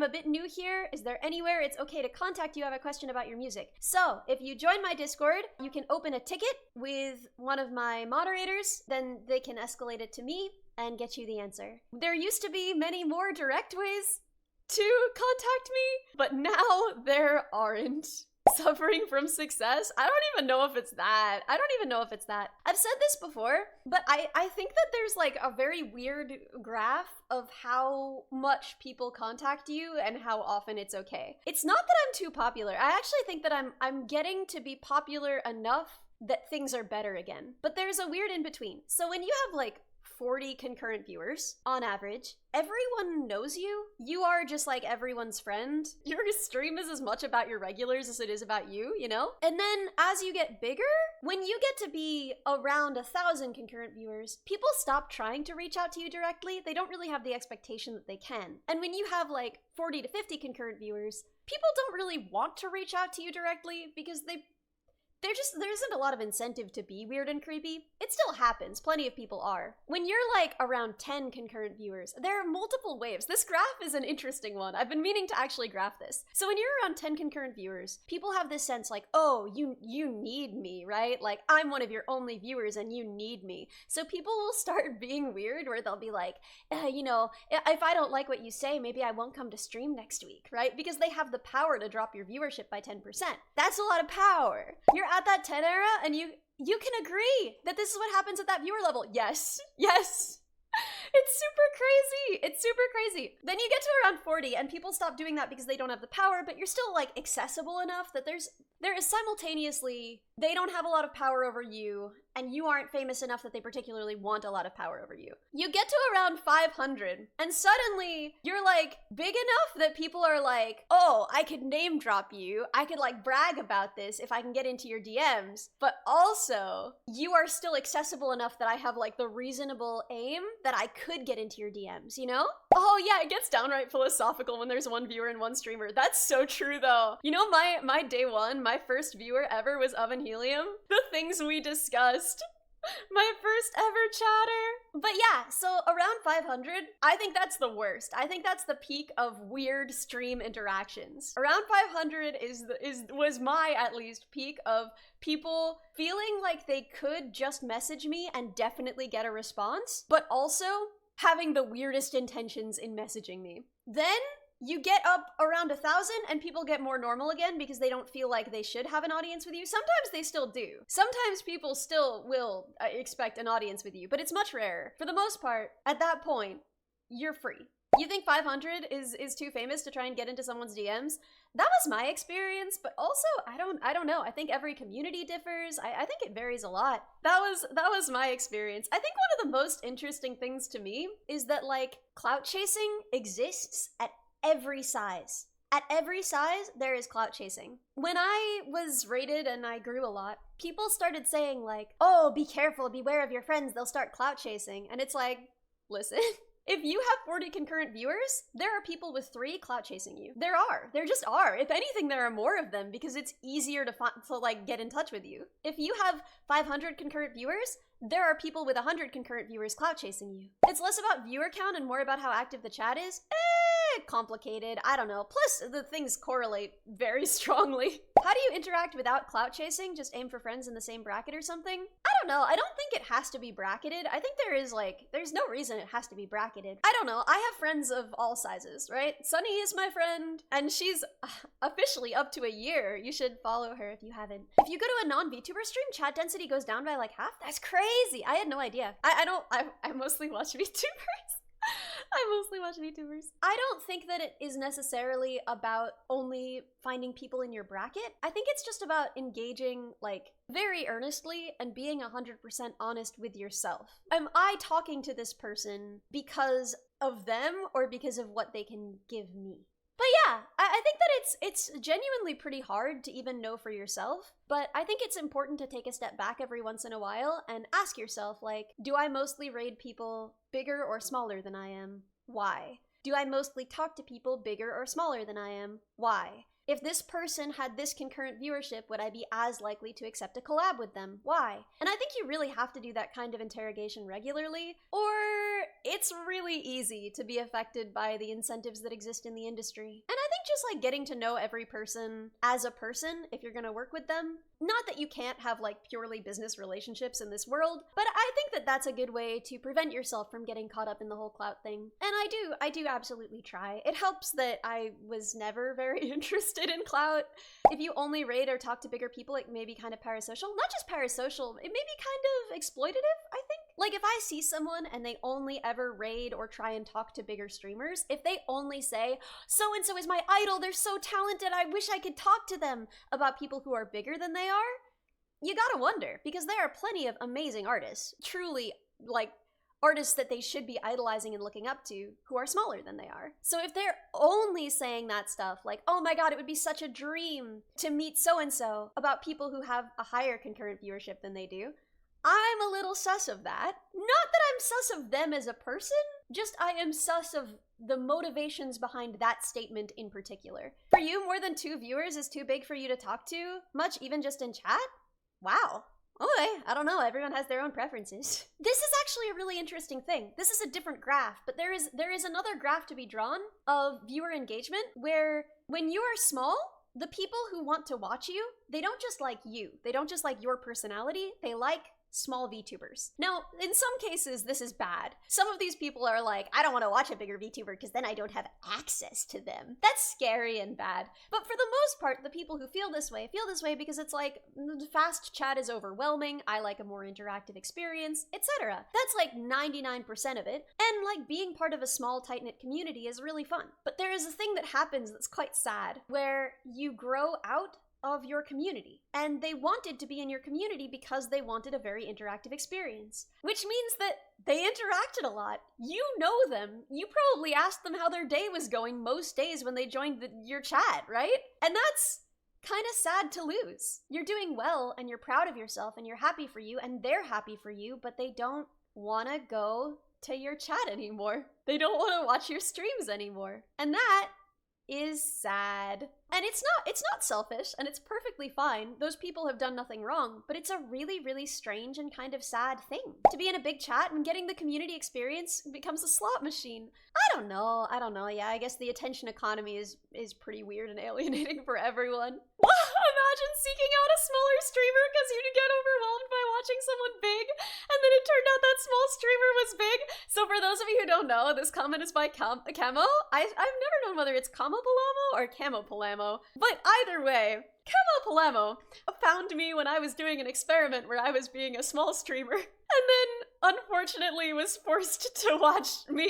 I'm a bit new here. Is there anywhere it's okay to contact you? I have a question about your music. So, if you join my Discord, you can open a ticket with one of my moderators, then they can escalate it to me and get you the answer. There used to be many more direct ways to contact me, but now there aren't. Suffering from success? I don't even know if it's that. I've said this before, but I think that there's like a very weird graph of how much people contact you and how often it's okay. It's not that I'm too popular. I actually think that I'm getting to be popular enough that things are better again. But there's a weird in between. So when you have like 40 concurrent viewers on average, everyone knows you. You are just like everyone's friend. Your stream is as much about your regulars as it is about you, you know? And then as you get bigger, when you get to be around 1,000 concurrent viewers, people stop trying to reach out to you directly. They don't really have the expectation that they can. And when you have like 40 to 50 concurrent viewers, people don't really want to reach out to you directly because there isn't a lot of incentive to be weird and creepy. It still happens, plenty of people are. When you're like around 10 concurrent viewers, there are multiple waves. This graph is an interesting one. I've been meaning to actually graph this. So when you're around 10 concurrent viewers, people have this sense like, oh, you need me, right? Like, I'm one of your only viewers and you need me. So people will start being weird where they'll be like, you know, if I don't like what you say, maybe I won't come to stream next week, right? Because they have the power to drop your viewership by 10%. That's a lot of power. You're at that 10 era and you can agree that this is what happens at that viewer level. Yes. It's super crazy. Then you get to around 40 and people stop doing that because they don't have the power, but you're still like accessible enough that there is simultaneously, they don't have a lot of power over you and you aren't famous enough that they particularly want a lot of power over you. You get to around 500 and suddenly you're like big enough that people are like, oh, I could name drop you. I could like brag about this if I can get into your DMs, but also you are still accessible enough that I have like the reasonable aim that I could get into your DMs, you know? Oh yeah, it gets downright philosophical when there's one viewer and one streamer. That's so true though. You know, my day one, my first viewer ever was Oven Helium. The things we discussed. My first ever chatter. But yeah, so around 500, I think that's the worst. I think that's the peak of weird stream interactions. Around 500 was my, at least, peak of people feeling like they could just message me and definitely get a response, but also having the weirdest intentions in messaging me. Then you get up around 1,000 and people get more normal again because they don't feel like they should have an audience with you. Sometimes they still do. Sometimes people still will expect an audience with you, but it's much rarer. For the most part, at that point, you're free. You think 500 is too famous to try and get into someone's DMs? That was my experience, but also, I don't know. I think every community differs. I think it varies a lot. That was my experience. I think one of the most interesting things to me is that, like, clout chasing exists at every size. At every size, there is clout chasing. When I was rated and I grew a lot, people started saying like, oh, be careful, beware of your friends, they'll start clout chasing. And it's like, listen, if you have 40 concurrent viewers, there are people with 3 clout chasing you. There just are. If anything, there are more of them because it's easier to like get in touch with you. If you have 500 concurrent viewers, there are people with 100 concurrent viewers clout chasing you. It's less about viewer count and more about how active the chat is. Complicated, I don't know. Plus, the things correlate very strongly. How do you interact without clout chasing? Just aim for friends in the same bracket or something? I don't know. I don't think it has to be bracketed. I think there's no reason it has to be bracketed. I don't know. I have friends of all sizes, right? Sunny is my friend, and she's officially up to a year. You should follow her if you haven't. If you go to a non-VTuber stream, chat density goes down by like half? That's crazy. I had no idea. I mostly watch VTubers. I don't think that it is necessarily about only finding people in your bracket. I think it's just about engaging, like, very earnestly and being 100% honest with yourself. Am I talking to this person because of them or because of what they can give me? But yeah, I think that it's genuinely pretty hard to even know for yourself, but I think it's important to take a step back every once in a while and ask yourself, like, do I mostly raid people bigger or smaller than I am? Why? Do I mostly talk to people bigger or smaller than I am? Why? If this person had this concurrent viewership, would I be as likely to accept a collab with them? Why? And I think you really have to do that kind of interrogation regularly, or it's really easy to be affected by the incentives that exist in the industry. And I think just like getting to know every person as a person, if you're gonna work with them, not that you can't have like purely business relationships in this world, but I think that that's a good way to prevent yourself from getting caught up in the whole clout thing. And I do absolutely try. It helps that I was never very interested in clout. If you only raid or talk to bigger people, it may be kind of parasocial. Not just parasocial, it may be kind of exploitative, I think. Like if I see someone and they only ever raid or try and talk to bigger streamers, if they only say, so-and-so is my idol, they're so talented, I wish I could talk to them, about people who are bigger than they are, you gotta wonder, because there are plenty of amazing artists, truly, like, artists that they should be idolizing and looking up to, who are smaller than they are. So if they're only saying that stuff, like, oh my god, it would be such a dream to meet so-and-so, about people who have a higher concurrent viewership than they do, I'm a little sus of that. Not that I'm sus of them as a person, just I am sus of the motivations behind that statement in particular. For you, more than 2 viewers is too big for you to talk to much, even just in chat? Wow. Okay, I don't know, everyone has their own preferences. This is actually a really interesting thing. This is a different graph, but there is another graph to be drawn of viewer engagement where when you are small, the people who want to watch you, they don't just like you. They don't just like your personality, they like small VTubers. Now, in some cases, this is bad. Some of these people are like, I don't want to watch a bigger VTuber because then I don't have access to them. That's scary and bad. But for the most part, the people who feel this way because it's like, fast chat is overwhelming, I like a more interactive experience, etc. That's like 99% of it. And like being part of a small, tight-knit community is really fun. But there is a thing that happens that's quite sad, where you grow out of your community. And they wanted to be in your community because they wanted a very interactive experience. Which means that they interacted a lot. You know them. You probably asked them how their day was going most days when they joined your chat, right? And that's kind of sad to lose. You're doing well and you're proud of yourself and you're happy for you and they're happy for you, but they don't want to go to your chat anymore. They don't want to watch your streams anymore. And that is sad. And it's not selfish, and it's perfectly fine. Those people have done nothing wrong, but it's a really, really strange and kind of sad thing. To be in a big chat and getting the community experience becomes a slot machine. I don't know, yeah, I guess the attention economy is pretty weird and alienating for everyone. Imagine seeking out a smaller streamer because you get overwhelmed by watching someone big, and then it turned out that small streamer was big. So for those of you who don't know, this comment is by Camo. I've never known whether it's Camo Palamo or Camo Palamo, but either way, Camo Palamo found me when I was doing an experiment where I was being a small streamer, and then unfortunately was forced to watch me,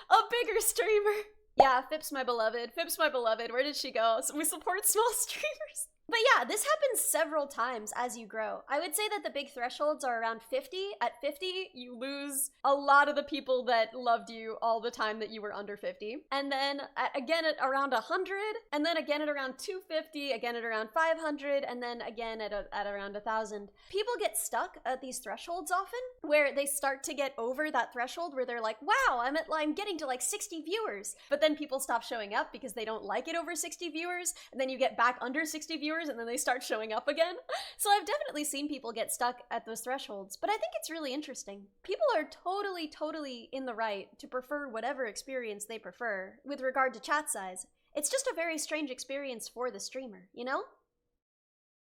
a bigger streamer. Yeah, Phipps my beloved, where did she go? So we support small streamers. But yeah, this happens several times as you grow. I would say that the big thresholds are around 50. At 50, you lose a lot of the people that loved you all the time that you were under 50. And then again at around 100, and then again at around 250, again at around 500, and then again at around 1,000. People get stuck at these thresholds often, where they start to get over that threshold where they're like, wow, I'm getting to like 60 viewers. But then people stop showing up because they don't like it over 60 viewers, and then you get back under 60 viewers, and then they start showing up again. So I've definitely seen people get stuck at those thresholds, but I think it's really interesting. People are totally in the right to prefer whatever experience they prefer with regard to chat size. It's just a very strange experience for the streamer, you know?